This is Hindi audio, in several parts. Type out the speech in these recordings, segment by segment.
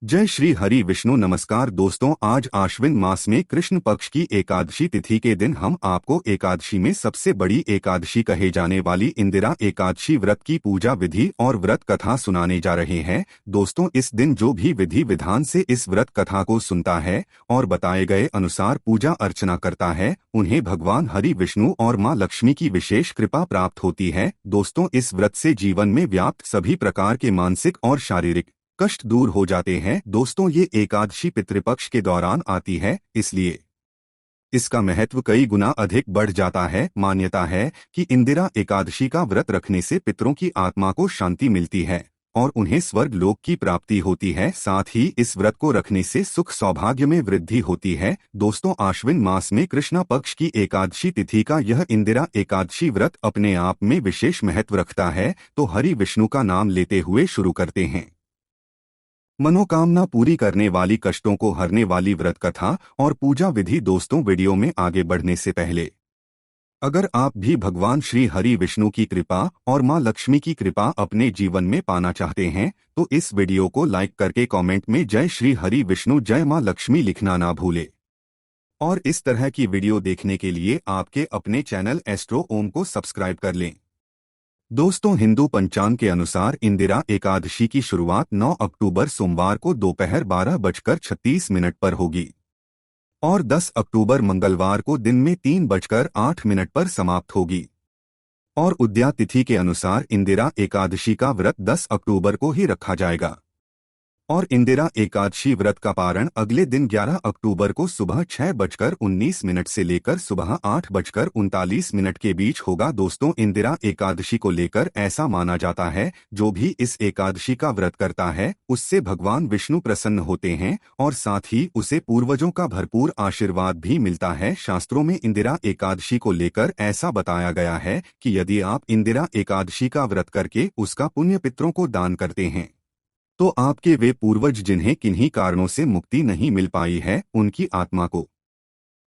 जय श्री हरि विष्णु। नमस्कार दोस्तों, आज आश्विन मास में कृष्ण पक्ष की एकादशी तिथि के दिन हम आपको एकादशी में सबसे बड़ी एकादशी कहे जाने वाली इंदिरा एकादशी व्रत की पूजा विधि और व्रत कथा सुनाने जा रहे हैं। दोस्तों, इस दिन जो भी विधि विधान से इस व्रत कथा को सुनता है और बताए गए अनुसार पूजा अर्चना करता है, उन्हें भगवान हरि विष्णु और माँ लक्ष्मी की विशेष कृपा प्राप्त होती है। दोस्तों, इस व्रत से जीवन में व्याप्त सभी प्रकार के मानसिक और शारीरिक कष्ट दूर हो जाते हैं। दोस्तों, ये एकादशी पितृपक्ष के दौरान आती है, इसलिए इसका महत्व कई गुना अधिक बढ़ जाता है। मान्यता है कि इंदिरा एकादशी का व्रत रखने से पितरों की आत्मा को शांति मिलती है और उन्हें स्वर्ग लोक की प्राप्ति होती है। साथ ही इस व्रत को रखने से सुख सौभाग्य में वृद्धि होती है। दोस्तों, आश्विन मास में कृष्णा पक्ष की एकादशी तिथि का यह इंदिरा एकादशी व्रत अपने आप में विशेष महत्व रखता है। तो हरि विष्णु का नाम लेते हुए शुरू करते हैं। मनोकामना पूरी करने वाली, कष्टों को हरने वाली व्रत कथा और पूजा विधि। दोस्तों, वीडियो में आगे बढ़ने से पहले अगर आप भी भगवान श्री हरि विष्णु की कृपा और मां लक्ष्मी की कृपा अपने जीवन में पाना चाहते हैं तो इस वीडियो को लाइक करके कमेंट में जय श्री हरि विष्णु जय मां लक्ष्मी लिखना ना भूले। और इस तरह की वीडियो देखने के लिए आपके अपने चैनल एस्ट्रो ओम को सब्सक्राइब कर लें। दोस्तों, हिंदू पंचांग के अनुसार इंदिरा एकादशी की शुरुआत 9 अक्टूबर सोमवार को दोपहर 12:36 पर होगी और 10 अक्टूबर मंगलवार को दिन में 3:08 पर समाप्त होगी। और उदया तिथि के अनुसार इंदिरा एकादशी का व्रत 10 अक्टूबर को ही रखा जाएगा और इंदिरा एकादशी व्रत का पारण अगले दिन 11 अक्टूबर को सुबह 6:19 से लेकर सुबह 8:39 के बीच होगा। दोस्तों, इंदिरा एकादशी को लेकर ऐसा माना जाता है, जो भी इस एकादशी का व्रत करता है उससे भगवान विष्णु प्रसन्न होते हैं और साथ ही उसे पूर्वजों का भरपूर आशीर्वाद भी मिलता है। शास्त्रों में इंदिरा एकादशी को लेकर ऐसा बताया गया है कि यदि आप इंदिरा एकादशी का व्रत करके उसका पुण्य पितरों को दान करते हैं तो आपके वे पूर्वज जिन्हें किन्हीं कारणों से मुक्ति नहीं मिल पाई है, उनकी आत्मा को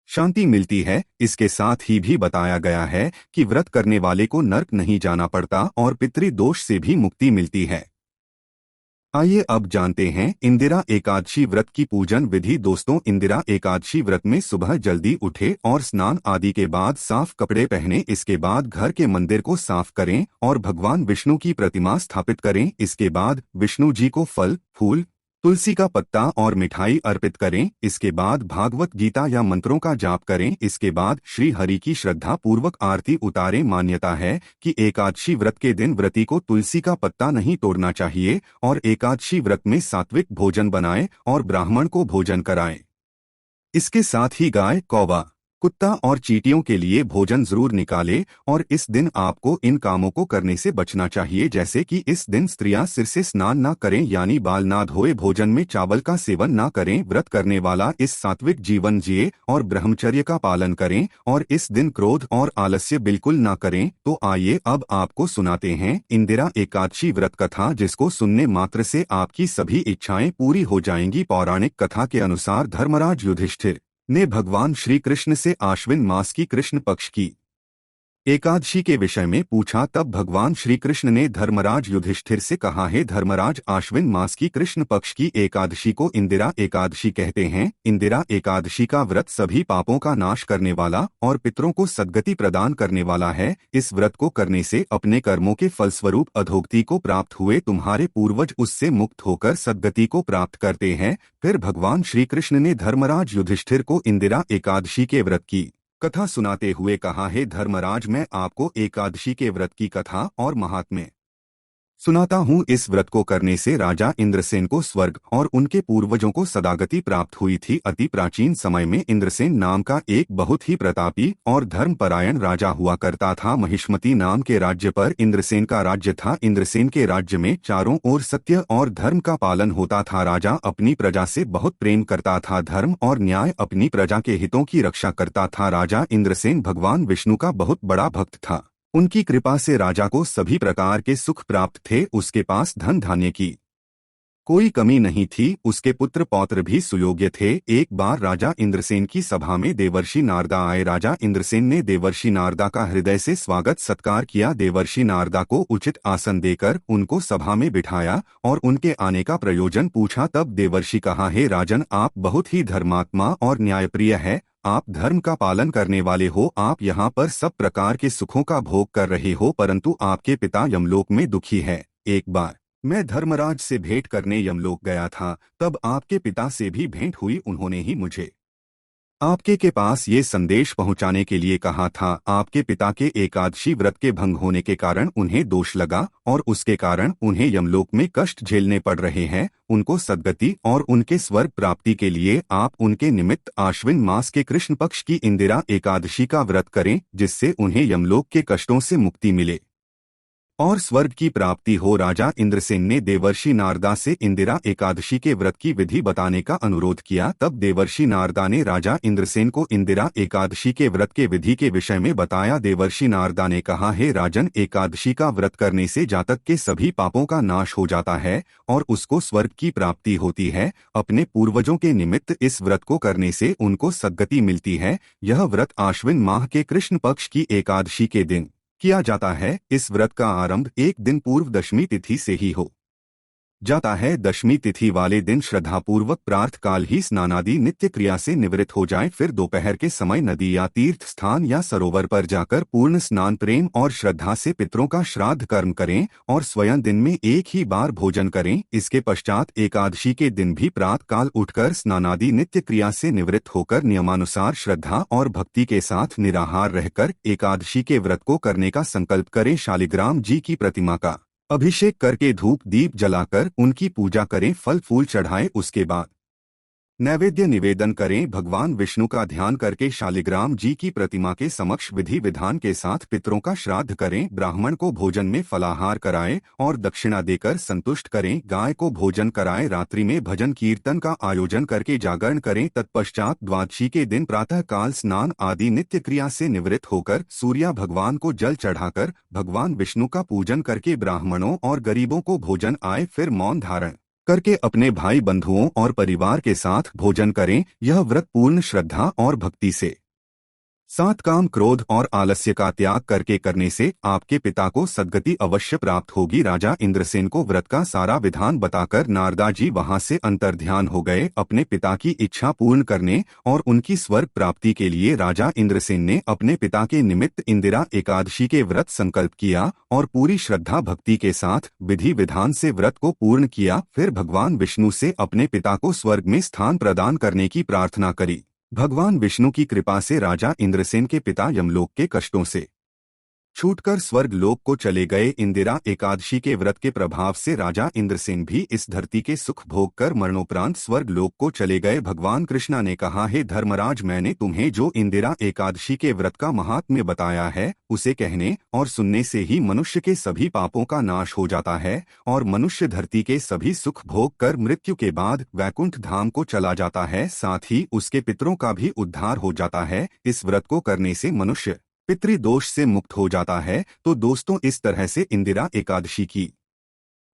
शांति मिलती है। इसके साथ ही भी बताया गया है कि व्रत करने वाले को नर्क नहीं जाना पड़ता और पितृदोष से भी मुक्ति मिलती है। आइए अब जानते हैं इंदिरा एकादशी व्रत की पूजन विधि। दोस्तों, इंदिरा एकादशी व्रत में सुबह जल्दी उठे और स्नान आदि के बाद साफ कपड़े पहने। इसके बाद घर के मंदिर को साफ करें और भगवान विष्णु की प्रतिमा स्थापित करें। इसके बाद विष्णु जी को फल, फूल, तुलसी का पत्ता और मिठाई अर्पित करें। इसके बाद भागवत गीता या मंत्रों का जाप करें। इसके बाद श्री हरि की श्रद्धा पूर्वक आरती उतारें। मान्यता है कि एकादशी व्रत के दिन व्रती को तुलसी का पत्ता नहीं तोड़ना चाहिए और एकादशी व्रत में सात्विक भोजन बनाएं और ब्राह्मण को भोजन कराएं। इसके साथ ही गाय, कौवा, कुत्ता और चींटियों के लिए भोजन जरूर निकालें। और इस दिन आपको इन कामों को करने से बचना चाहिए, जैसे कि इस दिन स्त्रियां सिर से स्नान ना करें, यानी बाल ना धोए, भोजन में चावल का सेवन ना करें। व्रत करने वाला इस सात्विक जीवन जिए और ब्रह्मचर्य का पालन करें और इस दिन क्रोध और आलस्य बिल्कुल ना करें। तो आइए अब आपको सुनाते हैं इंदिरा एकादशी व्रत कथा, जिसको सुनने मात्र से आपकी सभी इच्छाएं पूरी हो जाएंगी। पौराणिक कथा के अनुसार धर्मराज युधिष्ठिर ने भगवान श्री कृष्ण से आश्विन मास की कृष्ण पक्ष की एकादशी के विषय में पूछा। तब भगवान श्री कृष्ण ने धर्मराज युधिष्ठिर से कहा, हे धर्मराज, आश्विन मास की कृष्ण पक्ष की एकादशी को इंदिरा एकादशी कहते हैं। इंदिरा एकादशी का व्रत सभी पापों का नाश करने वाला और पितरों को सद्गति प्रदान करने वाला है। इस व्रत को करने से अपने कर्मों के फलस्वरूप अधोगति को प्राप्त हुए तुम्हारे पूर्वज उससे मुक्त होकर सद्गति को प्राप्त करते हैं। फिर भगवान श्री कृष्ण ने धर्मराज युधिष्ठिर को इंदिरा एकादशी के व्रत की कथा सुनाते हुए कहा, हे धर्मराज, मैं आपको एकादशी के व्रत की कथा और महात्म्य सुनाता हूँ। इस व्रत को करने से राजा इंद्रसेन को स्वर्ग और उनके पूर्वजों को सदागति प्राप्त हुई थी। अति प्राचीन समय में इंद्रसेन नाम का एक बहुत ही प्रतापी और धर्मपरायण राजा हुआ करता था। महिष्मती नाम के राज्य पर इंद्रसेन का राज्य था। इंद्रसेन के राज्य में चारों ओर सत्य और धर्म का पालन होता था। राजा अपनी प्रजा से बहुत प्रेम करता था। धर्म और न्याय अपनी प्रजा के हितों की रक्षा करता था। राजा इंद्रसेन भगवान विष्णु का बहुत बड़ा भक्त था। उनकी कृपा से राजा को सभी प्रकार के सुख प्राप्त थे। उसके पास धन धान्य की कोई कमी नहीं थी, उसके पुत्र पौत्र भी सुयोग्य थे। एक बार राजा इंद्रसेन की सभा में देवर्षि नारदा आए। राजा इंद्रसेन ने देवर्षि नारदा का हृदय से स्वागत सत्कार किया। देवर्षि नारदा को उचित आसन देकर उनको सभा में बिठाया और उनके आने का प्रयोजन पूछा। तब देवर्षि कहा, हे राजन, आप बहुत ही धर्मात्मा और न्यायप्रिय है। आप धर्म का पालन करने वाले हो। आप यहाँ पर सब प्रकार के सुखों का भोग कर रहे हो, परंतु आपके पिता यमलोक में दुखी है। एक बार मैं धर्मराज से भेंट करने यमलोक गया था, तब आपके पिता से भी भेंट हुई। उन्होंने ही मुझे आपके के पास ये संदेश पहुंचाने के लिए कहा था। आपके पिता के एकादशी व्रत के भंग होने के कारण उन्हें दोष लगा और उसके कारण उन्हें यमलोक में कष्ट झेलने पड़ रहे हैं। उनको सद्गति और उनके स्वर्ग प्राप्ति के लिए आप उनके निमित्त आश्विन मास के कृष्ण पक्ष की इंदिरा एकादशी का व्रत करें, जिससे उन्हें यमलोक के कष्टों से मुक्ति मिले और स्वर्ग की प्राप्ति हो। राजा इंद्रसेन ने देवर्षि नारदा से इंदिरा एकादशी के व्रत की विधि बताने का अनुरोध किया। तब देवर्षि नारदा ने राजा इंद्रसेन को इंदिरा एकादशी के व्रत के विधि के विषय में बताया। देवर्षि नारदा ने कहा, हे राजन, एकादशी का व्रत करने से जातक के सभी पापों का नाश हो जाता है और उसको स्वर्ग की प्राप्ति होती है। अपने पूर्वजों के निमित्त इस व्रत को करने से उनको सद्गति मिलती है। यह व्रत आश्विन माह के कृष्ण पक्ष की एकादशी के दिन किया जाता है। इस व्रत का आरंभ एक दिन पूर्व दशमी तिथि से ही हो जाता है। दशमी तिथि वाले दिन श्रद्धापूर्वक प्रातः काल ही स्नानादि नित्य क्रिया से निवृत्त हो जाएं। फिर दोपहर के समय नदी या तीर्थ स्थान या सरोवर पर जाकर पूर्ण स्नान प्रेम और श्रद्धा से पितरों का श्राद्ध कर्म करें और स्वयं दिन में एक ही बार भोजन करें। इसके पश्चात एकादशी के दिन भी प्रातः काल उठकर स्नानादि नित्य क्रिया से निवृत्त होकर नियमानुसार श्रद्धा और भक्ति के साथ निराहार रहकर एकादशी के व्रत को करने का संकल्प करें। शालिग्राम जी की प्रतिमा का अभिषेक करके धूप दीप जलाकर उनकी पूजा करें, फल फूल चढ़ाएं। उसके बाद नैवेद्य निवेदन करें। भगवान विष्णु का ध्यान करके शालिग्राम जी की प्रतिमा के समक्ष विधि विधान के साथ पितरों का श्राद्ध करें। ब्राह्मण को भोजन में फलाहार कराएं और दक्षिणा देकर संतुष्ट करें। गाय को भोजन कराएं। रात्रि में भजन कीर्तन का आयोजन करके जागरण करें। तत्पश्चात द्वादशी के दिन प्रातः काल स्नान आदि नित्य क्रिया से निवृत्त होकर सूर्या भगवान को जल चढ़ाकर भगवान विष्णु का पूजन करके ब्राह्मणों और गरीबों को भोजन आए। फिर मौन धारण करके अपने भाई बंधुओं और परिवार के साथ भोजन करें। यह व्रत पूर्ण श्रद्धा और भक्ति से साथ काम क्रोध और आलस्य का त्याग करके करने से आपके पिता को सद्गति अवश्य प्राप्त होगी। राजा इंद्रसेन को व्रत का सारा विधान बताकर नारदा जी वहां से अंतर्ध्यान हो गए। अपने पिता की इच्छा पूर्ण करने और उनकी स्वर्ग प्राप्ति के लिए राजा इंद्रसेन ने अपने पिता के निमित्त इंदिरा एकादशी के व्रत संकल्प किया और पूरी श्रद्धा भक्ति के साथ विधि विधान से व्रत को पूर्ण किया। फिर भगवान विष्णु से अपने पिता को स्वर्ग में स्थान प्रदान करने की प्रार्थना करी। भगवान विष्णु की कृपा से राजा इंद्रसेन के पिता यमलोक के कष्टों से छूटकर स्वर्ग लोक को चले गए। इंदिरा एकादशी के व्रत के प्रभाव से राजा इंद्रसेन भी इस धरती के सुख भोग कर मरणोपरांत स्वर्ग लोक को चले गए। भगवान कृष्णा ने कहा, हे धर्मराज, मैंने तुम्हें जो इंदिरा एकादशी के व्रत का महात्म्य बताया है, उसे कहने और सुनने से ही मनुष्य के सभी पापों का नाश हो जाता है और मनुष्य धरती के सभी सुख भोग कर मृत्यु के बाद वैकुंठ धाम को चला जाता है। साथ ही उसके पितरों का भी उद्धार हो जाता है। इस व्रत को करने से मनुष्य पितृदोष से मुक्त हो जाता है। तो दोस्तों, इस तरह से इंदिरा एकादशी की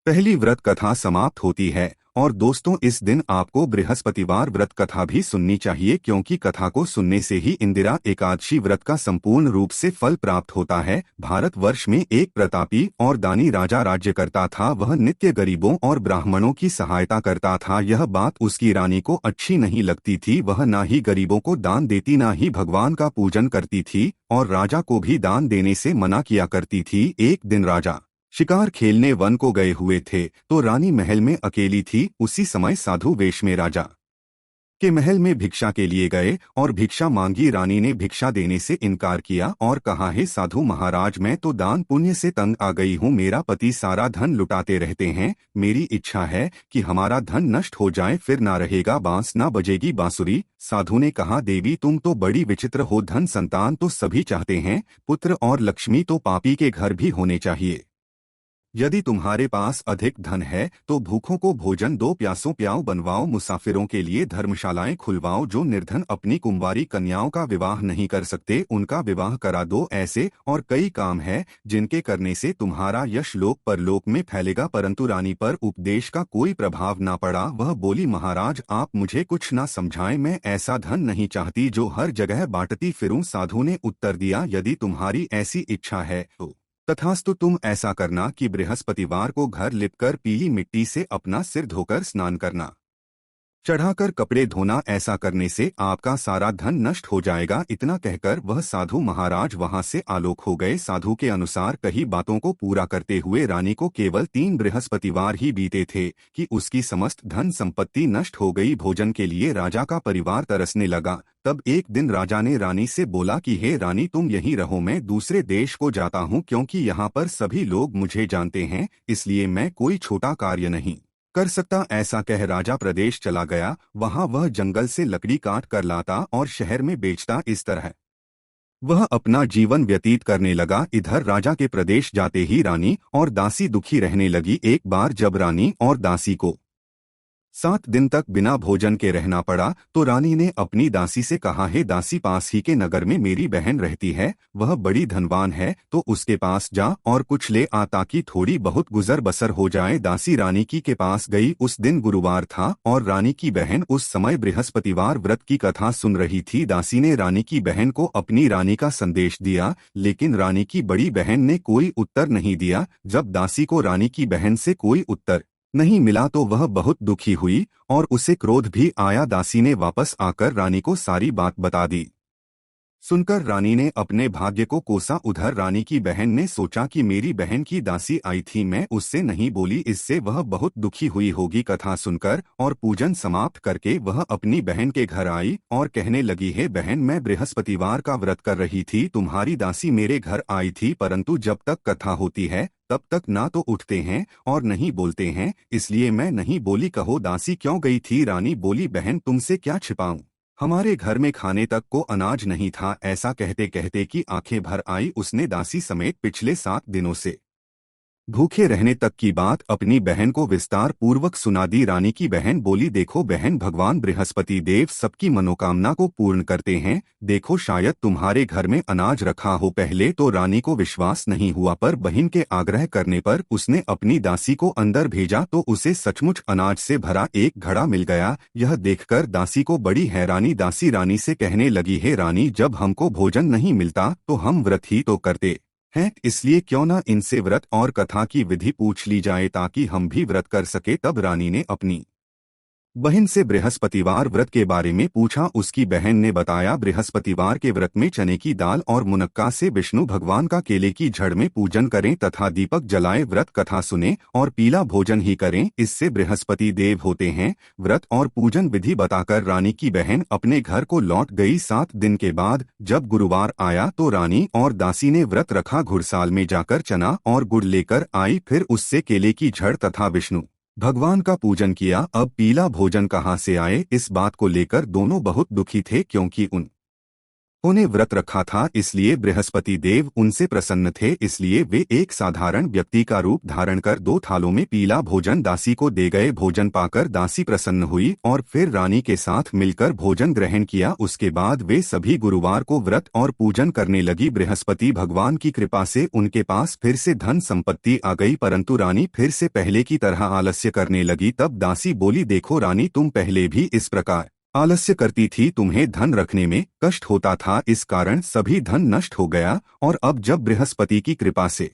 पहली व्रत कथा समाप्त होती है। और दोस्तों, इस दिन आपको बृहस्पतिवार व्रत कथा भी सुननी चाहिए, क्योंकि कथा को सुनने से ही इंदिरा एकादशी व्रत का संपूर्ण रूप से फल प्राप्त होता है। भारतवर्ष में एक प्रतापी और दानी राजा राज्य करता था। वह नित्य गरीबों और ब्राह्मणों की सहायता करता था। यह बात उसकी रानी को अच्छी नहीं लगती थी। वह ना ही गरीबों को दान देती, ना ही भगवान का पूजन करती थी और राजा को भी दान देने से मना किया करती थी। एक दिन राजा शिकार खेलने वन को गए हुए थे तो रानी महल में अकेली थी। उसी समय साधु वेश में राजा के महल में भिक्षा के लिए गए और भिक्षा मांगी। रानी ने भिक्षा देने से इनकार किया और कहा, हे साधु महाराज, मैं तो दान पुण्य से तंग आ गई हूँ। मेरा पति सारा धन लुटाते रहते हैं। मेरी इच्छा है कि हमारा धन नष्ट हो जाए, फिर ना रहेगा बांस, ना बजेगी बांसुरी। साधु ने कहा, देवी, तुम तो बड़ी विचित्र हो। धन संतान तो सभी चाहते हैं, पुत्र और लक्ष्मी तो पापी के घर भी होने चाहिए। यदि तुम्हारे पास अधिक धन है तो भूखों को भोजन दो, प्यासों प्याऊ बनवाओ, मुसाफिरों के लिए धर्मशालाएं खुलवाओ, जो निर्धन अपनी कुंवारी कन्याओं का विवाह नहीं कर सकते उनका विवाह करा दो। ऐसे और कई काम है जिनके करने से तुम्हारा यश लोक परलोक में फैलेगा। परंतु रानी पर उपदेश का कोई प्रभाव ना पड़ा। वह बोली, महाराज आप मुझे कुछ ना समझाएं, मैं ऐसा धन नहीं चाहती जो हर जगह बांटती फिरूं। साधु ने उत्तर दिया, यदि तुम्हारी ऐसी इच्छा है तो तथास्तु, तुम ऐसा करना कि बृहस्पतिवार को घर लिपकर पीली मिट्टी से अपना सिर धोकर स्नान करना, चढ़ाकर कपड़े धोना। ऐसा करने से आपका सारा धन नष्ट हो जाएगा। इतना कहकर वह साधु महाराज वहां से आलोक हो गए। साधु के अनुसार कही बातों को पूरा करते हुए रानी को केवल 3 बृहस्पतिवार ही बीते थे कि उसकी समस्त धन संपत्ति नष्ट हो गई। भोजन के लिए राजा का परिवार तरसने लगा। तब एक दिन राजा ने रानी से बोला कि हे रानी, तुम यहीं रहो, मैं दूसरे देश को जाता हूँ, क्योंकि यहाँ पर सभी लोग मुझे जानते हैं, इसलिए मैं कोई छोटा कार्य नहीं कर सकता। ऐसा कह राजा प्रदेश चला गया। वहां वह जंगल से लकड़ी काट कर लाता और शहर में बेचता। इस तरह वह अपना जीवन व्यतीत करने लगा। इधर राजा के प्रदेश जाते ही रानी और दासी दुखी रहने लगी। एक बार जब रानी और दासी को 7 दिन तक बिना भोजन के रहना पड़ा तो रानी ने अपनी दासी से कहा, हे दासी, पास ही के नगर में मेरी बहन रहती है, वह बड़ी धनवान है, तो उसके पास जा और कुछ ले आ ताकि थोड़ी बहुत गुजर बसर हो जाए। दासी रानी की के पास गई। उस दिन गुरुवार था और रानी की बहन उस समय बृहस्पतिवार व्रत की कथा सुन रही थी। दासी ने रानी की बहन को अपनी रानी का संदेश दिया, लेकिन रानी की बड़ी बहन ने कोई उत्तर नहीं दिया। जब दासी को रानी की बहन से कोई उत्तर नहीं मिला तो वह बहुत दुखी हुई और उसे क्रोध भी आया। दासी ने वापस आकर रानी को सारी बात बता दी। सुनकर रानी ने अपने भाग्य को कोसा। उधर रानी की बहन ने सोचा कि मेरी बहन की दासी आई थी, मैं उससे नहीं बोली, इससे वह बहुत दुखी हुई होगी। कथा सुनकर और पूजन समाप्त करके वह अपनी बहन के घर आई और कहने लगी, हे बहन, मैं बृहस्पतिवार का व्रत कर रही थी, तुम्हारी दासी मेरे घर आई थी, परंतु जब तक कथा होती है तब तक ना तो उठते हैं और नहीं बोलते हैं, इसलिए मैं नहीं बोली। कहो दासी क्यों गई थी? रानी बोली, बहन तुमसे क्या छिपाऊं, हमारे घर में खाने तक को अनाज नहीं था। ऐसा कहते कहते कि आंखें भर आई, उसने दासी समेत पिछले 7 दिनों से भूखे रहने तक की बात अपनी बहन को विस्तार पूर्वक सुना दी। रानी की बहन बोली, देखो बहन, भगवान बृहस्पति देव सबकी मनोकामना को पूर्ण करते हैं, देखो शायद तुम्हारे घर में अनाज रखा हो। पहले तो रानी को विश्वास नहीं हुआ, पर बहन के आग्रह करने पर उसने अपनी दासी को अंदर भेजा तो उसे सचमुच अनाज से भरा एक घड़ा मिल गया। यह देखकर दासी को बड़ी हैरानी। दासी रानी से कहने लगी, हे रानी, जब हमको भोजन नहीं मिलता तो हम व्रत ही तो करते हैं, इसलिए क्यों न इनसे व्रत और कथा की विधि पूछ ली जाए ताकि हम भी व्रत कर सके। तब रानी ने अपनी बहन से बृहस्पतिवार व्रत के बारे में पूछा। उसकी बहन ने बताया, बृहस्पतिवार के व्रत में चने की दाल और मुनक्का से विष्णु भगवान का केले की जड़ में पूजन करें तथा दीपक जलाए, व्रत कथा सुने और पीला भोजन ही करें, इससे बृहस्पति देव होते हैं। व्रत और पूजन विधि बताकर रानी की बहन अपने घर को लौट गई। 7 दिन के बाद जब गुरुवार आया तो रानी और दासी ने व्रत रखा, घुड़साल में जाकर चना और गुड़ लेकर आई, फिर उससे केले की जड़ तथा विष्णु भगवान का पूजन किया। अब पीला भोजन कहाँ से आए, इस बात को लेकर दोनों बहुत दुखी थे, क्योंकि उन्हें व्रत रखा था, इसलिए बृहस्पति देव उनसे प्रसन्न थे। इसलिए वे एक साधारण व्यक्ति का रूप धारण कर 2 थालों में पीला भोजन दासी को दे गए। भोजन पाकर दासी प्रसन्न हुई और फिर रानी के साथ मिलकर भोजन ग्रहण किया। उसके बाद वे सभी गुरुवार को व्रत और पूजन करने लगी। बृहस्पति भगवान की कृपा से उनके पास फिर से धन संपत्ति आ गई, परंतु रानी फिर से पहले की तरह आलस्य करने लगी। तब दासी बोली, देखो रानी, तुम पहले भी इस प्रकार आलस्य करती थी, तुम्हें धन रखने में कष्ट होता था, इस कारण सभी धन नष्ट हो गया, और अब जब बृहस्पति की कृपा से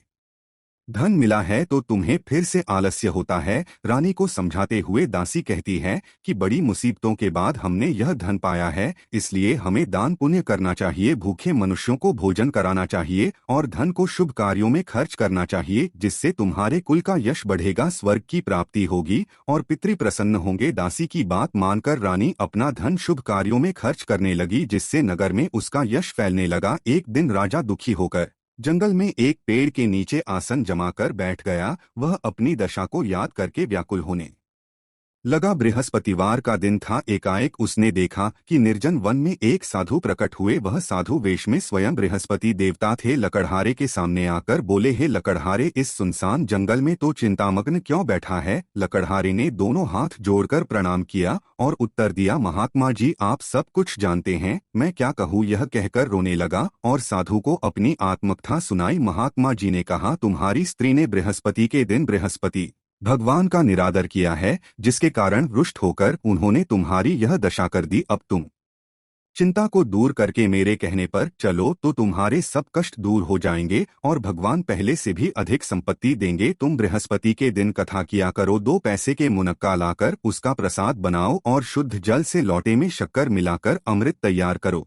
धन मिला है तो तुम्हें फिर से आलस्य होता है। रानी को समझाते हुए दासी कहती है कि बड़ी मुसीबतों के बाद हमने यह धन पाया है, इसलिए हमें दान पुण्य करना चाहिए, भूखे मनुष्यों को भोजन कराना चाहिए और धन को शुभ कार्यों में खर्च करना चाहिए, जिससे तुम्हारे कुल का यश बढ़ेगा, स्वर्ग की प्राप्ति होगी और पितृ प्रसन्न होंगे। दासी की बात मानकर रानी अपना धन शुभ कार्यों में खर्च करने लगी, जिससे नगर में उसका यश फैलने लगा। एक दिन राजा दुखी होकर जंगल में एक पेड़ के नीचे आसन जमाकर बैठ गया। वह अपनी दशा को याद करके व्याकुल होने लगा बृहस्पतिवार का दिन था। एकाएक उसने देखा कि निर्जन वन में एक साधु प्रकट हुए। वह साधु वेश में स्वयं बृहस्पति देवता थे। लकड़हारे के सामने आकर बोले, हे लकड़हारे, इस सुनसान जंगल में तो चिंतामग्न क्यों बैठा है? लकड़हारे ने दोनों हाथ जोड़कर प्रणाम किया और उत्तर दिया, महात्मा जी, आप सब कुछ जानते हैं, मैं क्या कहूँ? यह कहकर रोने लगा और साधु को अपनी आत्मकथा सुनाई। महात्मा जी ने कहा, तुम्हारी स्त्री ने बृहस्पति के दिन बृहस्पति भगवान का निरादर किया है, जिसके कारण रुष्ट होकर उन्होंने तुम्हारी यह दशा कर दी। अब तुम चिंता को दूर करके मेरे कहने पर चलो तो तुम्हारे सब कष्ट दूर हो जाएंगे और भगवान पहले से भी अधिक संपत्ति देंगे। तुम बृहस्पति के दिन कथा किया करो, 2 पैसे के मुनक्का लाकर उसका प्रसाद बनाओ और शुद्ध जल से लोटे में शक्कर मिलाकर अमृत तैयार करो।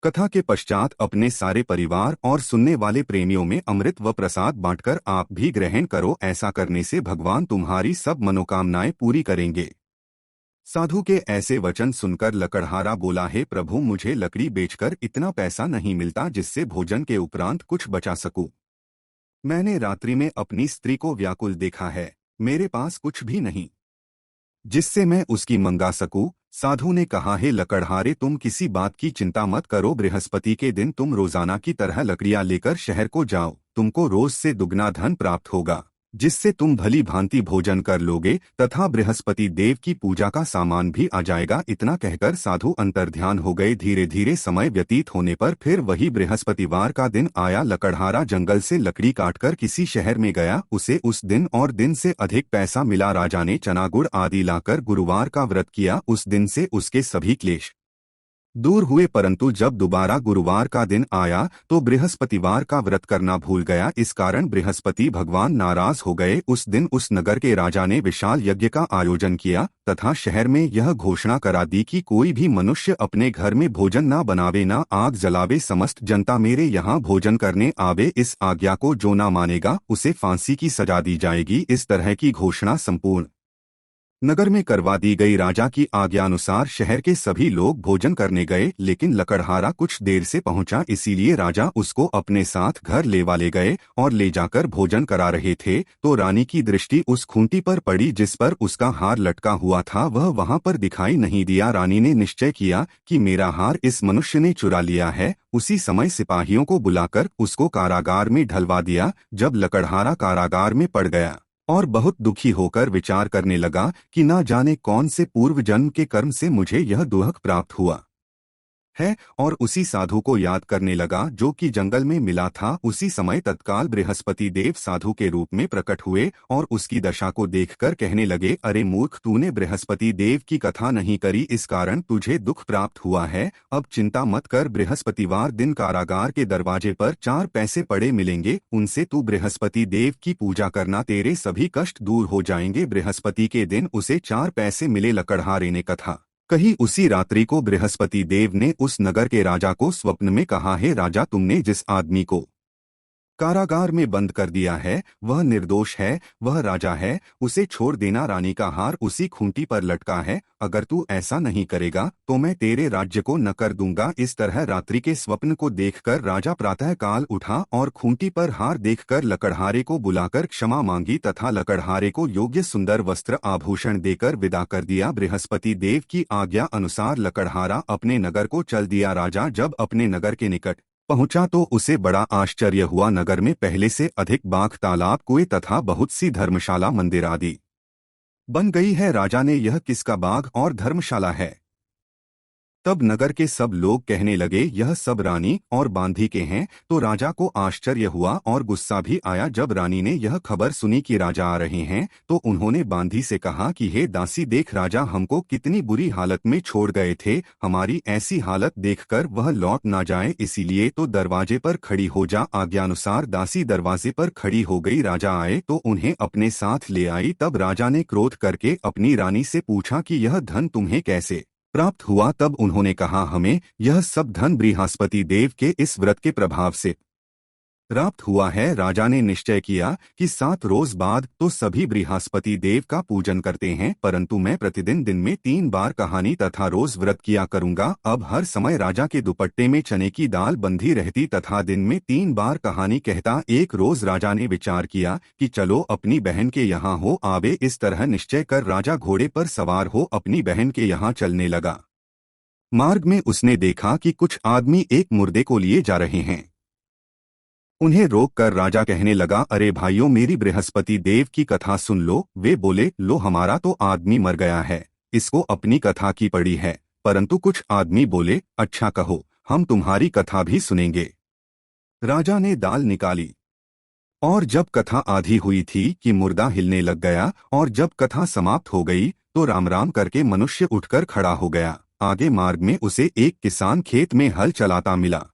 कथा के पश्चात अपने सारे परिवार और सुनने वाले प्रेमियों में अमृत व प्रसाद बांटकर आप भी ग्रहण करो। ऐसा करने से भगवान तुम्हारी सब मनोकामनाएं पूरी करेंगे। साधु के ऐसे वचन सुनकर लकड़हारा बोला, हे प्रभु, मुझे लकड़ी बेचकर इतना पैसा नहीं मिलता जिससे भोजन के उपरांत कुछ बचा सकूं। मैंने रात्रि में अपनी स्त्री को व्याकुल देखा है, मेरे पास कुछ भी नहीं जिससे मैं उसकी मंगा सकूं। साधु ने कहा, हे लकड़हारे, तुम किसी बात की चिंता मत करो। बृहस्पति के दिन तुम रोजाना की तरह लकड़ियां लेकर शहर को जाओ। तुमको रोज से दुगना धन प्राप्त होगा, जिससे तुम भली भांति भोजन कर लोगे तथा बृहस्पति देव की पूजा का सामान भी आ जाएगा। इतना कहकर साधु अंतर्ध्यान हो गए। धीरे धीरे समय व्यतीत होने पर फिर वही बृहस्पतिवार का दिन आया। लकड़हारा जंगल से लकड़ी काटकर किसी शहर में गया। उसे उस दिन और दिन से अधिक पैसा मिला। राजा ने चना गुड़ आदि लाकर गुरुवार का व्रत किया। उस दिन से उसके सभी क्लेश दूर हुए, परंतु जब दोबारा गुरुवार का दिन आया तो बृहस्पतिवार का व्रत करना भूल गया। इस कारण बृहस्पति भगवान नाराज हो गए। उस दिन उस नगर के राजा ने विशाल यज्ञ का आयोजन किया तथा शहर में यह घोषणा करा दी कि कोई भी मनुष्य अपने घर में भोजन न बनावे, न आग जलावे। समस्त जनता मेरे यहाँ भोजन करने आवे। इस आज्ञा को जो न मानेगा उसे फांसी की सजा दी जाएगी। इस तरह की घोषणा संपूर्ण नगर में करवा दी गई। राजा की आज्ञानुसार शहर के सभी लोग भोजन करने गए, लेकिन लकड़हारा कुछ देर से पहुंचा, इसीलिए राजा उसको अपने साथ घर ले गए और ले जाकर भोजन करा रहे थे तो रानी की दृष्टि उस खूंटी पर पड़ी जिस पर उसका हार लटका हुआ था। वह वहां पर दिखाई नहीं दिया। रानी ने निश्चय किया कि मेरा हार इस मनुष्य ने चुरा लिया है। उसी समय सिपाहियों को बुलाकर उसको कारागार में ढलवा दिया। जब लकड़हारा कारागार में पड़ गया और बहुत दुखी होकर विचार करने लगा कि ना जाने कौन से पूर्व जन्म के कर्म से मुझे यह दुख प्राप्त हुआ है, और उसी साधु को याद करने लगा जो कि जंगल में मिला था। उसी समय तत्काल बृहस्पति देव साधु के रूप में प्रकट हुए और उसकी दशा को देखकर कहने लगे, अरे मूर्ख, तूने बृहस्पति देव की कथा नहीं करी, इस कारण तुझे दुख प्राप्त हुआ है। अब चिंता मत कर, बृहस्पतिवार दिन कारागार के दरवाजे पर 4 पैसे पड़े मिलेंगे, उनसे तू बृहस्पति देव की पूजा करना, तेरे सभी कष्ट दूर हो जाएंगे। बृहस्पति के दिन उसे 4 पैसे मिले। लकड़हारे ने कथा कही। उसी रात्रि को बृहस्पति देव ने उस नगर के राजा को स्वप्न में कहा, हे राजा, तुमने जिस आदमी को कारागार में बंद कर दिया है वह निर्दोष है, वह राजा है, उसे छोड़ देना। रानी का हार उसी खूंटी पर लटका है। अगर तू ऐसा नहीं करेगा तो मैं तेरे राज्य को न कर दूंगा। इस तरह रात्रि के स्वप्न को देखकर राजा प्रातः काल उठा और खूंटी पर हार देखकर लकड़हारे को बुलाकर क्षमा मांगी तथा लकड़हारे को योग्य सुंदर वस्त्र आभूषण देकर विदा कर दिया। बृहस्पति देव की आज्ञा अनुसार लकड़हारा अपने नगर को चल दिया। राजा जब अपने नगर के निकट पहुंचा तो उसे बड़ा आश्चर्य हुआ। नगर में पहले से अधिक बाग, तालाब, कुएं तथा बहुत सी धर्मशाला, मंदिर आदि बन गई है। राजा ने, यह किसका बाग और धर्मशाला है? तब नगर के सब लोग कहने लगे, यह सब रानी और बांधी के हैं। तो राजा को आश्चर्य हुआ और गुस्सा भी आया। जब रानी ने यह खबर सुनी कि राजा आ रहे हैं तो उन्होंने बांधी से कहा कि हे दासी, देख राजा हमको कितनी बुरी हालत में छोड़ गए थे, हमारी ऐसी हालत देखकर वह लौट ना जाए, इसीलिए तो दरवाजे पर खड़ी हो जा। आज्ञानुसार दासी दरवाजे पर खड़ी हो गई। राजा आए तो उन्हें अपने साथ ले आई। तब राजा ने क्रोध करके अपनी रानी से पूछा कि यह धन तुम्हें कैसे प्राप्त हुआ? तब उन्होंने कहा, हमें यह सब धन बृहस्पति देव के इस व्रत के प्रभाव से प्राप्त हुआ है। राजा ने निश्चय किया कि 7 रोज बाद तो सभी बृहस्पति देव का पूजन करते हैं, परंतु मैं प्रतिदिन दिन में 3 बार कहानी तथा रोज व्रत किया करूंगा। अब हर समय राजा के दुपट्टे में चने की दाल बंधी रहती तथा दिन में 3 बार कहानी कहता। एक रोज राजा ने विचार किया कि चलो अपनी बहन के यहाँ हो आवे। इस तरह निश्चय कर राजा घोड़े पर सवार हो अपनी बहन के यहाँ चलने लगा। मार्ग में उसने देखा कि कुछ आदमी एक मुर्दे को लिए जा रहे हैं। उन्हें रोककर राजा कहने लगा, अरे भाइयों, मेरी बृहस्पति देव की कथा सुन लो। वे बोले, लो, हमारा तो आदमी मर गया है, इसको अपनी कथा की पड़ी है। परंतु कुछ आदमी बोले, अच्छा कहो, हम तुम्हारी कथा भी सुनेंगे। राजा ने दाल निकाली और जब कथा आधी हुई थी कि मुर्दा हिलने लग गया, और जब कथा समाप्त हो गई तो राम राम करके मनुष्य उठकर खड़ा हो गया। आगे मार्ग में उसे एक किसान खेत में हल चलाता मिला।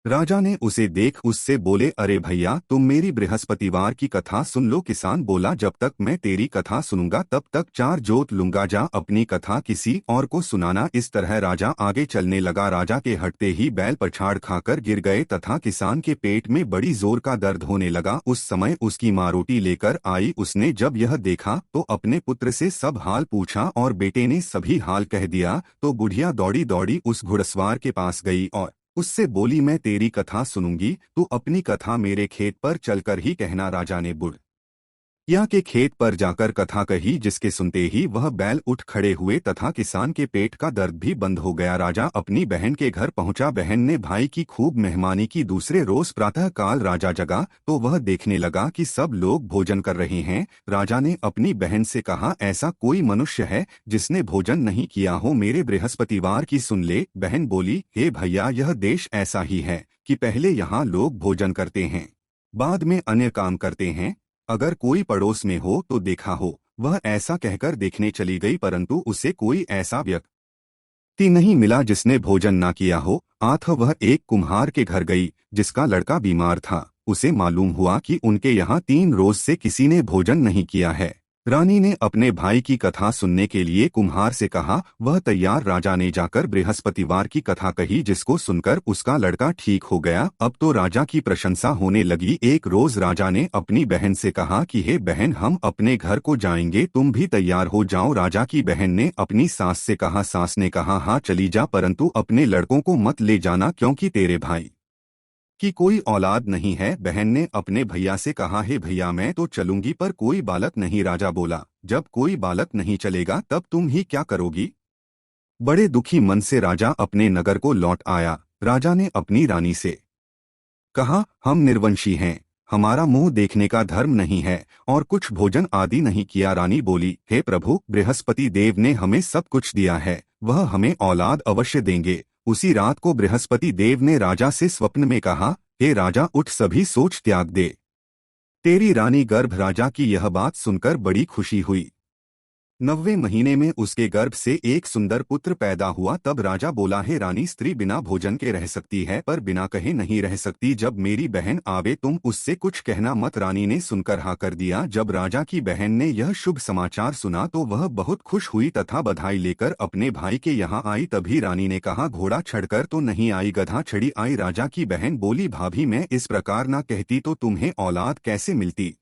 राजा ने उसे देख उससे बोले, अरे भैया, तुम मेरी बृहस्पतिवार की कथा सुन लो। किसान बोला, जब तक मैं तेरी कथा सुनूंगा तब तक 4 जोत लूंगा, जा अपनी कथा किसी और को सुनाना। इस तरह राजा आगे चलने लगा। राजा के हटते ही बैल पछाड़ खाकर गिर गए तथा किसान के पेट में बड़ी जोर का दर्द होने लगा। उस समय उसकी माँ रोटी लेकर आई। उसने जब यह देखा तो अपने पुत्र से सब हाल पूछा और बेटे ने सभी हाल कह दिया। तो बुढ़िया दौड़ी दौड़ी उस घुड़सवार के पास गई और उससे बोली, मैं तेरी कथा सुनूंगी, तू अपनी कथा मेरे खेत पर चलकर ही कहना। राजा ने बुढ़िया के खेत पर जाकर कथा कही, जिसके सुनते ही वह बैल उठ खड़े हुए तथा किसान के पेट का दर्द भी बंद हो गया। राजा अपनी बहन के घर पहुंचा। बहन ने भाई की खूब मेहमानी की। दूसरे रोज प्रातः काल राजा जगा तो वह देखने लगा कि सब लोग भोजन कर रहे हैं। राजा ने अपनी बहन से कहा, ऐसा कोई मनुष्य है जिसने भोजन नहीं किया हो, मेरे बृहस्पतिवार की सुन ले। बहन बोली, हे भैया, यह देश ऐसा ही है कि पहले यहाँ लोग भोजन करते हैं, बाद में अन्य काम करते हैं। अगर कोई पड़ोस में हो तो देखा हो। वह ऐसा कहकर देखने चली गई, परंतु उसे कोई ऐसा व्यक्ति नहीं मिला जिसने भोजन ना किया हो। आठ वह एक कुम्हार के घर गई जिसका लड़का बीमार था। उसे मालूम हुआ कि उनके यहाँ 3 रोज से किसी ने भोजन नहीं किया है। रानी ने अपने भाई की कथा सुनने के लिए कुम्हार से कहा। वह तैयार। राजा ने जाकर बृहस्पतिवार की कथा कही, जिसको सुनकर उसका लड़का ठीक हो गया। अब तो राजा की प्रशंसा होने लगी। एक रोज राजा ने अपनी बहन से कहा कि हे बहन, हम अपने घर को जाएंगे, तुम भी तैयार हो जाओ। राजा की बहन ने अपनी सास से कहा। सास ने कहा, हाँ चली जा, परंतु अपने लड़कों को मत ले जाना, क्योंकि तेरे भाई कि कोई औलाद नहीं है। बहन ने अपने भैया से कहा, हे भैया, मैं तो चलूंगी पर कोई बालक नहीं। राजा बोला, जब कोई बालक नहीं चलेगा तब तुम ही क्या करोगी। बड़े दुखी मन से राजा अपने नगर को लौट आया। राजा ने अपनी रानी से कहा, हम निर्वंशी हैं, हमारा मुंह देखने का धर्म नहीं है और कुछ भोजन आदि नहीं किया। रानी बोली, हे प्रभु, बृहस्पति देव ने हमें सब कुछ दिया है, वह हमें औलाद अवश्य देंगे। उसी रात को बृहस्पति देव ने राजा से स्वप्न में कहा, हे राजा, उठ, सभी सोच त्याग दे, तेरी रानी गर्भ। राजा की यह बात सुनकर बड़ी खुशी हुई। 9वें महीने में उसके गर्भ से एक सुंदर पुत्र पैदा हुआ। तब राजा बोला, हे रानी, स्त्री बिना भोजन के रह सकती है पर बिना कहे नहीं रह सकती। जब मेरी बहन आवे तुम उससे कुछ कहना मत। रानी ने सुनकर हाँ कर दिया। जब राजा की बहन ने यह शुभ समाचार सुना तो वह बहुत खुश हुई तथा बधाई लेकर अपने भाई के यहाँ आई। तभी रानी ने कहा, घोड़ा चढ़कर तो नहीं आई, गधा चढ़ी आई। राजा की बहन बोली, भाभी, मैं इस प्रकार ना कहती तो तुम्हें औलाद कैसे मिलती।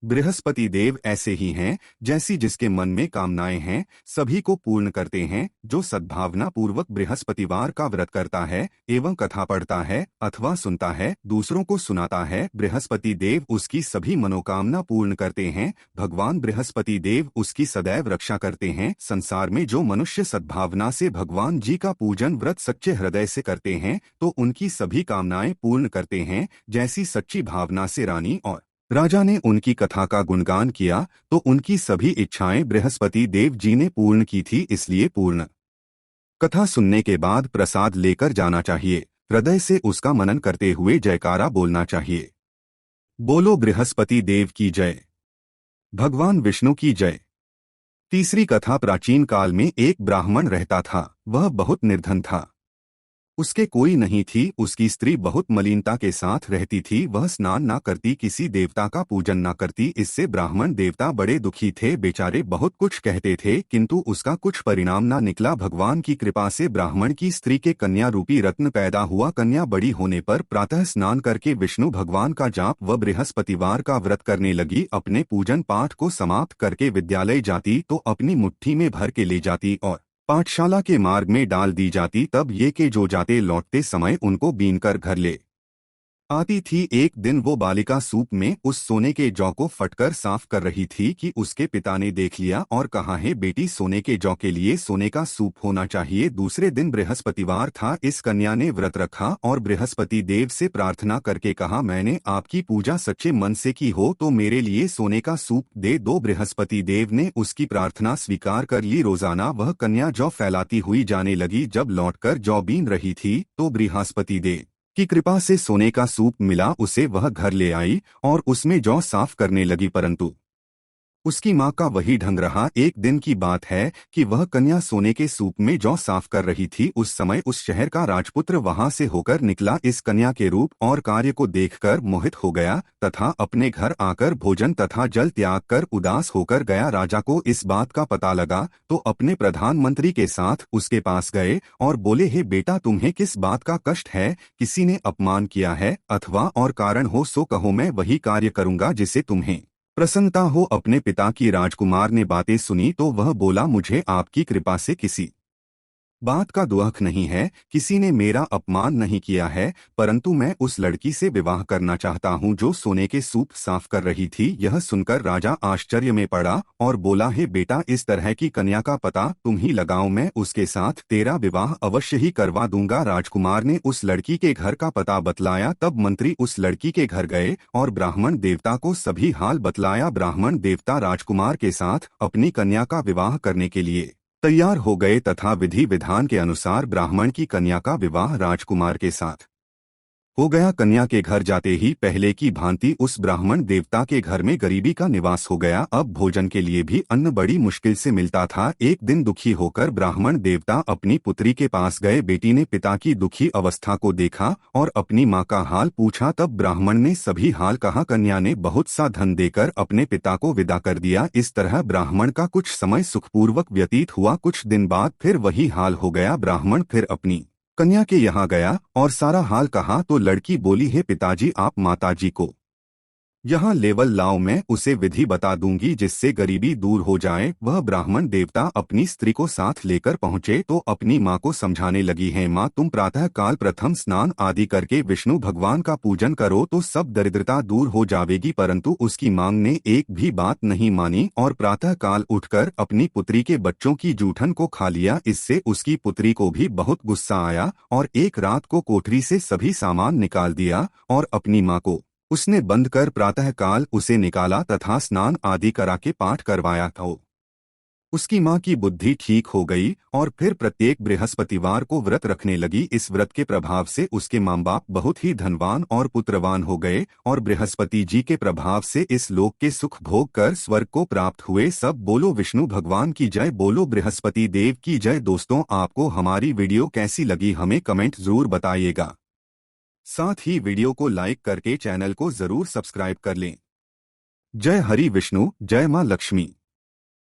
बृहस्पति देव ऐसे ही हैं, जैसी जिसके मन में कामनाएं हैं सभी को पूर्ण करते हैं। जो सद्भावना पूर्वक बृहस्पतिवार का व्रत करता है एवं कथा पढ़ता है अथवा सुनता है, दूसरों को सुनाता है, बृहस्पति देव उसकी सभी मनोकामना पूर्ण करते हैं। भगवान बृहस्पति देव उसकी सदैव रक्षा करते हैं। संसार में जो मनुष्य सद्भावना से भगवान जी का पूजन व्रत सच्चे हृदय से करते हैं तो उनकी सभी कामनाएं पूर्ण करते हैं। जैसी सच्ची भावना से रानी और राजा ने उनकी कथा का गुणगान किया तो उनकी सभी इच्छाएं बृहस्पति देव जी ने पूर्ण की थी। इसलिए पूर्ण कथा सुनने के बाद प्रसाद लेकर जाना चाहिए। हृदय से उसका मनन करते हुए जयकारा बोलना चाहिए। बोलो बृहस्पति देव की जय, भगवान विष्णु की जय। तीसरी कथा। प्राचीन काल में एक ब्राह्मण रहता था। वह बहुत निर्धन था। उसके कोई नहीं थी। उसकी स्त्री बहुत मलिनता के साथ रहती थी। वह स्नान ना करती, किसी देवता का पूजन ना करती। इससे ब्राह्मण देवता बड़े दुखी थे। बेचारे बहुत कुछ कहते थे किंतु उसका कुछ परिणाम ना निकला। भगवान की कृपा से ब्राह्मण की स्त्री के कन्या रूपी रत्न पैदा हुआ। कन्या बड़ी होने पर प्रातः स्नान करके विष्णु भगवान का जाप व बृहस्पतिवार का व्रत करने लगी। अपने पूजन पाठ को समाप्त करके विद्यालय जाती तो अपनी मुट्ठी में भर के ले जाती और पाठशाला के मार्ग में डाल दी जाती। तब ये के जो जाते लौटते समय उनको बीनकर घर ले आती थी। एक दिन वो बालिका सूप में उस सोने के जौ को फटकर साफ कर रही थी कि उसके पिता ने देख लिया और कहा, है बेटी, सोने के जौ के लिए सोने का सूप होना चाहिए। दूसरे दिन बृहस्पतिवार था। इस कन्या ने व्रत रखा और बृहस्पति देव से प्रार्थना करके कहा, मैंने आपकी पूजा सच्चे मन से की हो तो मेरे लिए सोने का सूप दे दो। बृहस्पति देव ने उसकी प्रार्थना स्वीकार कर ली। रोजाना वह कन्या जौ फैलाती हुई जाने लगी। जब लौटकर जौ बीन रही थी तो बृहस्पति देव की कृपा से सोने का सूप मिला। उसे वह घर ले आई और उसमें जौ साफ करने लगी, परंतु उसकी माँ का वही ढंग रहा। एक दिन की बात है कि वह कन्या सोने के सूप में जौ साफ कर रही थी। उस समय उस शहर का राजपुत्र वहां से होकर निकला। इस कन्या के रूप और कार्य को देखकर मोहित हो गया तथा अपने घर आकर भोजन तथा जल त्याग कर उदास होकर गया। राजा को इस बात का पता लगा तो अपने प्रधानमंत्री के साथ उसके पास गए और बोले, हे बेटा, तुम्हें किस बात का कष्ट है? किसी ने अपमान किया है अथवा और कारण हो सो कहो, मैं वही कार्य करूंगा जिसे तुम्हें प्रसन्नता हो। अपने पिता की राजकुमार ने बातें सुनी तो वह बोला, मुझे आपकी कृपा से किसी बात का दुख नहीं है। किसी ने मेरा अपमान नहीं किया है, परंतु मैं उस लड़की से विवाह करना चाहता हूं जो सोने के सूप साफ कर रही थी। यह सुनकर राजा आश्चर्य में पड़ा और बोला, हे बेटा, इस तरह की कन्या का पता तुम ही लगाओ, मैं उसके साथ तेरा विवाह अवश्य ही करवा दूंगा। राजकुमार ने उस लड़की के घर का पता बतलाया। तब मंत्री उस लड़की के घर गए और ब्राह्मण देवता को सभी हाल बतलाया। ब्राह्मण देवता राजकुमार के साथ अपनी कन्या का विवाह करने के लिए तैयार हो गए तथा विधि विधान के अनुसार ब्राह्मण की कन्या का विवाह राजकुमार के साथ हो गया। कन्या के घर जाते ही पहले की भांति उस ब्राह्मण देवता के घर में गरीबी का निवास हो गया। अब भोजन के लिए भी अन्न बड़ी मुश्किल से मिलता था। एक दिन दुखी होकर ब्राह्मण देवता अपनी पुत्री के पास गए। बेटी ने पिता की दुखी अवस्था को देखा और अपनी माँ का हाल पूछा। तब ब्राह्मण ने सभी हाल कहा। कन्या ने बहुत सा धन देकर अपने पिता को विदा कर दिया। इस तरह ब्राह्मण का कुछ समय सुखपूर्वक व्यतीत हुआ। कुछ दिन बाद फिर वही हाल हो गया। ब्राह्मण फिर अपनी कन्या के यहाँ गया और सारा हाल कहा तो लड़की बोली, है पिताजी, आप माताजी को यहाँ लेवल लाओ, मैं उसे विधि बता दूंगी जिससे गरीबी दूर हो जाए। वह ब्राह्मण देवता अपनी स्त्री को साथ लेकर पहुँचे तो अपनी माँ को समझाने लगी, है माँ, तुम प्रातः काल प्रथम स्नान आदि करके विष्णु भगवान का पूजन करो तो सब दरिद्रता दूर हो जाएगी। परंतु उसकी मांग ने एक भी बात नहीं मानी और प्रातः काल उठकर अपनी पुत्री के बच्चों की जूठन को खा लिया। इससे उसकी पुत्री को भी बहुत गुस्सा आया और एक रात को कोठरी से सभी सामान निकाल दिया और अपनी माँ को उसने बंद कर प्रातःकाल उसे निकाला तथा स्नान आदि करा के पाठ करवाया था। उसकी माँ की बुद्धि ठीक हो गई और फिर प्रत्येक बृहस्पतिवार को व्रत रखने लगी। इस व्रत के प्रभाव से उसके माँ बाप बहुत ही धनवान और पुत्रवान हो गए और बृहस्पति जी के प्रभाव से इस लोक के सुख भोग कर स्वर्ग को प्राप्त हुए। सब बोलो विष्णु भगवान की जय, बोलो बृहस्पति देव की जय। दोस्तों, आपको हमारी वीडियो कैसी लगी हमें कमेंट जरूर बताइएगा। साथ ही वीडियो को लाइक करके चैनल को जरूर सब्सक्राइब कर लें। जय हरि विष्णु, जय मां लक्ष्मी।